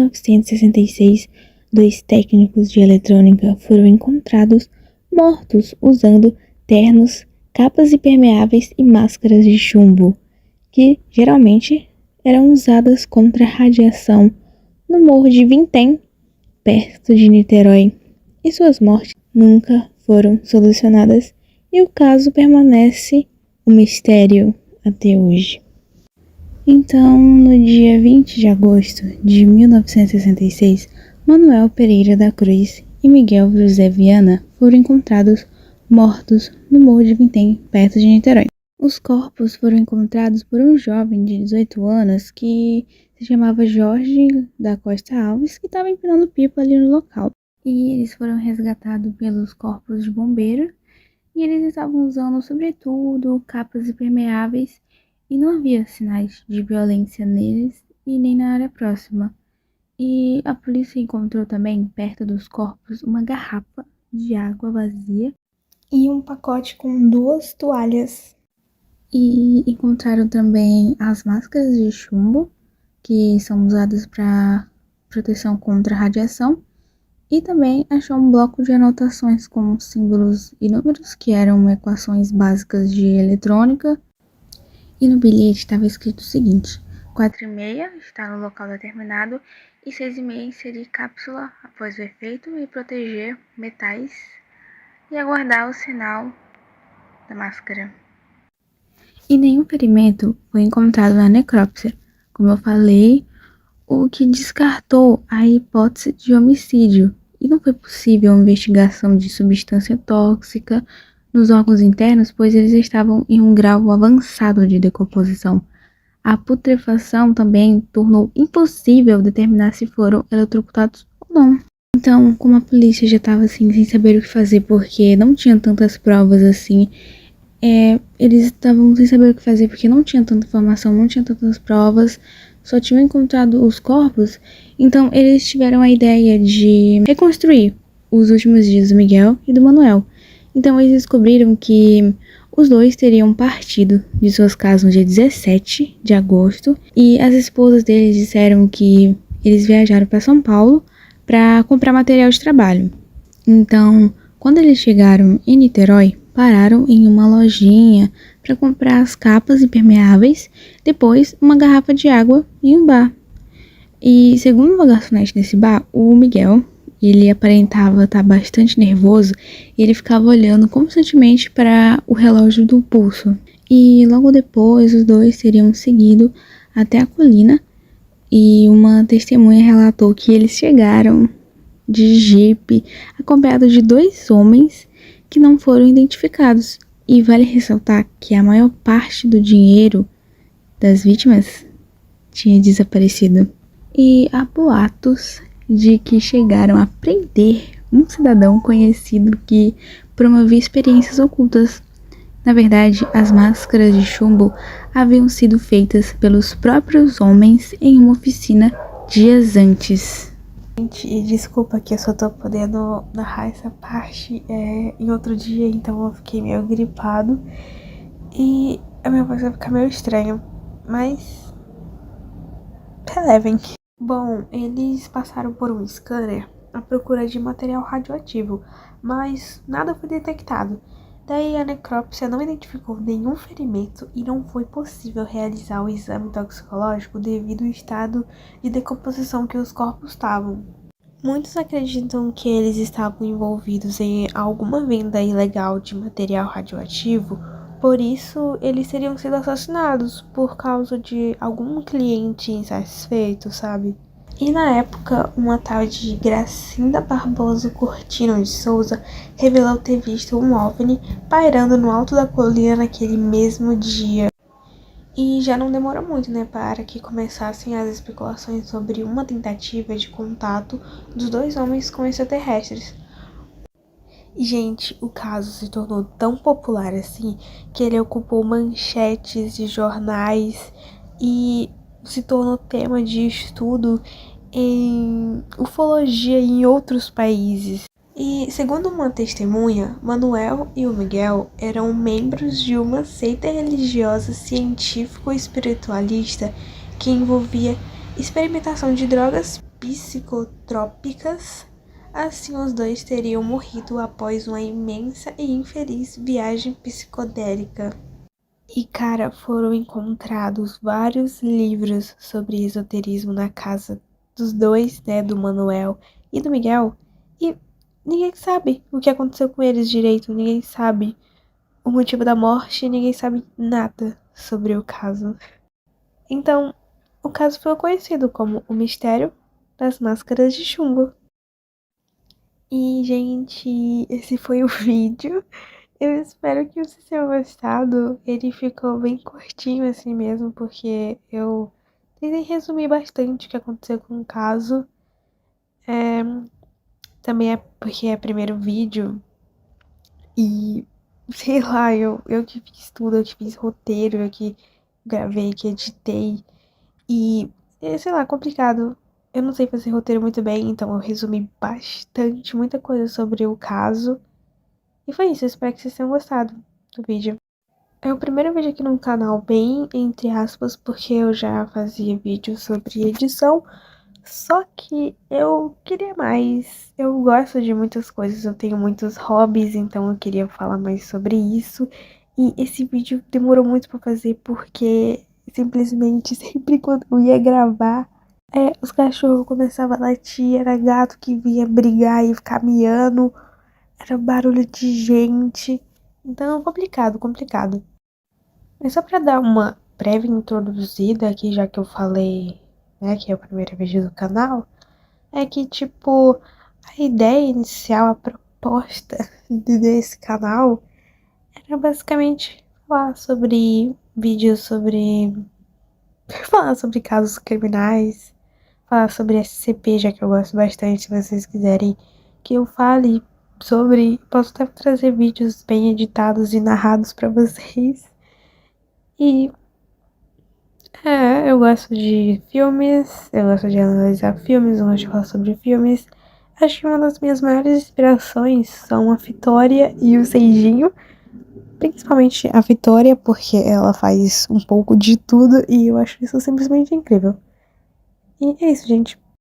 1966, 2 técnicos de eletrônica foram encontrados mortos usando ternos, capas impermeáveis e máscaras de chumbo, que geralmente eram usadas contra radiação no Morro de Vintém, perto de Niterói, e suas mortes nunca foram solucionadas e o caso permanece um mistério até hoje. Então, no dia 20 de agosto de 1966, Manuel Pereira da Cruz e Miguel José Viana foram encontrados mortos no Morro de Vintém, perto de Niterói. Os corpos foram encontrados por um jovem de 18 anos que se chamava Jorge da Costa Alves, que estava empinando pipa ali no local. E eles foram resgatados pelos corpos de bombeiro e eles estavam usando, sobretudo, capas impermeáveis e não havia sinais de violência neles e nem na área próxima. E a polícia encontrou também, perto dos corpos, uma garrafa de água vazia e um pacote com 2 toalhas. E encontraram também as máscaras de chumbo, que são usadas para proteção contra radiação. E também achou um bloco de anotações com símbolos e números, que eram equações básicas de eletrônica. E no bilhete estava escrito o seguinte: 4h30 está no local determinado e 6h30 inserir cápsula após o efeito e proteger metais e aguardar o sinal da máscara. E nenhum ferimento foi encontrado na necrópsia, como eu falei, o que descartou a hipótese de homicídio. E não foi possível uma investigação de substância tóxica nos órgãos internos, pois eles estavam em um grau avançado de decomposição. A putrefação também tornou impossível determinar se foram eletrocutados ou não. Então, como a polícia já estava assim, sem saber o que fazer, porque não tinha tantas provas assim, eles estavam sem saber o que fazer porque não tinha tanta informação, não tinha tantas provas, só tinham encontrado os corpos, então eles tiveram a ideia de reconstruir os últimos dias do Miguel e do Manuel. Então eles descobriram que os dois teriam partido de suas casas no dia 17 de agosto e as esposas deles disseram que eles viajaram para São Paulo para comprar material de trabalho. Então, quando eles chegaram em Niterói, pararam em uma lojinha para comprar as capas impermeáveis, depois uma garrafa de água e um bar. E segundo uma garçonete desse bar, o Miguel, ele aparentava estar bastante nervoso e ele ficava olhando constantemente para o relógio do pulso. E logo depois os dois teriam seguido até a colina e uma testemunha relatou que eles chegaram de jipe acompanhados de 2 homens que não foram identificados. E vale ressaltar que a maior parte do dinheiro das vítimas tinha desaparecido. E há boatos de que chegaram a prender um cidadão conhecido que promovia experiências ocultas. Na verdade, as máscaras de chumbo haviam sido feitas pelos próprios homens em uma oficina dias antes. Gente, desculpa que eu só tô podendo narrar essa parte em outro dia, então eu fiquei meio gripado e a minha voz vai ficar meio estranha, mas relevem. Bom, eles passaram por um scanner à procura de material radioativo, mas nada foi detectado. Daí a necrópsia não identificou nenhum ferimento e não foi possível realizar o exame toxicológico devido ao estado de decomposição que os corpos estavam. Muitos acreditam que eles estavam envolvidos em alguma venda ilegal de material radioativo, por isso eles teriam sido assassinados por causa de algum cliente insatisfeito, sabe? E na época, uma tal de Gracinda Barbosa Cortino de Souza revelou ter visto um OVNI pairando no alto da colina naquele mesmo dia. E já não demorou muito, né, para que começassem as especulações sobre uma tentativa de contato dos 2 homens com extraterrestres. E, gente, o caso se tornou tão popular assim que ele ocupou manchetes de jornais e se tornou tema de estudo em ufologia em outros países. E, segundo uma testemunha, Manuel e o Miguel eram membros de uma seita religiosa científico-espiritualista que envolvia experimentação de drogas psicotrópicas, assim os dois teriam morrido após uma imensa e infeliz viagem psicodélica. E, cara, foram encontrados vários livros sobre esoterismo na casa dos dois, né, do Manuel e do Miguel, e ninguém sabe o que aconteceu com eles direito, ninguém sabe o motivo da morte, ninguém sabe nada sobre o caso. Então, o caso foi conhecido como o mistério das máscaras de chumbo. E, gente, esse foi o vídeo. Eu espero que vocês tenham gostado. Ele ficou bem curtinho assim mesmo, porque eu tentei resumir bastante o que aconteceu com o caso. Também é porque é o primeiro vídeo e, sei lá, eu que fiz tudo, eu que fiz roteiro, eu que gravei, que editei. E, sei lá, complicado. Eu não sei fazer roteiro muito bem, então eu resumi bastante, muita coisa sobre o caso. E foi isso, eu espero que vocês tenham gostado do vídeo. É o primeiro vídeo aqui no canal, bem entre aspas, porque eu já fazia vídeo sobre edição, só que eu queria mais. Eu gosto de muitas coisas, eu tenho muitos hobbies, então eu queria falar mais sobre isso. E esse vídeo demorou muito pra fazer porque simplesmente sempre quando eu ia gravar, os cachorros começavam a latir, era gato que vinha brigar e ficar miando, era barulho de gente. Então, complicado, complicado. Mas só pra dar uma breve introduzida aqui, já que eu falei, né, que é o primeiro vídeo do canal, é que, tipo, a ideia inicial, a proposta desse canal era basicamente falar sobre vídeos sobre... falar sobre casos criminais, falar sobre SCP, já que eu gosto bastante, se vocês quiserem que eu fale sobre, posso até trazer vídeos bem editados e narrados pra vocês. E eu gosto de filmes, eu gosto de analisar filmes, eu gosto de falar sobre filmes. Acho que uma das minhas maiores inspirações são a Vitória e o Seijinho. Principalmente a Vitória, porque ela faz um pouco de tudo e eu acho isso simplesmente incrível. E é isso, gente.